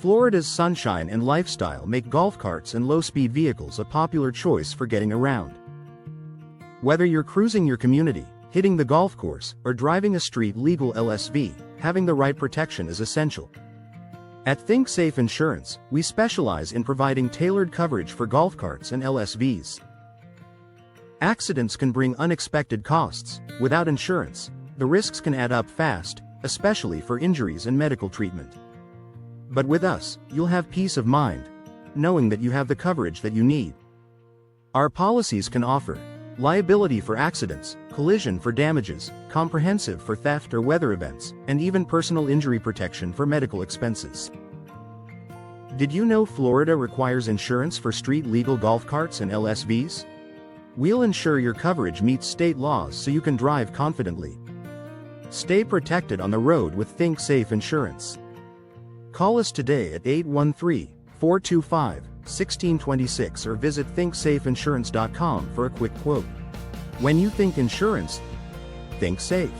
Florida's sunshine and lifestyle make golf carts and low-speed vehicles a popular choice for getting around. Whether you're cruising your community, hitting the golf course, or driving a street-legal LSV, having the right protection is essential. At Think Safe Insurance, we specialize in providing tailored coverage for golf carts and LSVs. Accidents can bring unexpected costs. Without insurance, the risks can add up fast, especially for injuries and medical treatment. But with us, you'll have peace of mind, knowing that you have the coverage that you need. Our policies can offer liability for accidents, collision for damages, comprehensive for theft or weather events, and even personal injury protection for medical expenses. Did you know Florida requires insurance for street-legal golf carts and LSVs? We'll ensure your coverage meets state laws so you can drive confidently. Stay protected on the road with Think Safe Insurance. Call us today at 813-425-1626 or visit thinksafeinsurance.com for a quick quote. When you think insurance, think safe.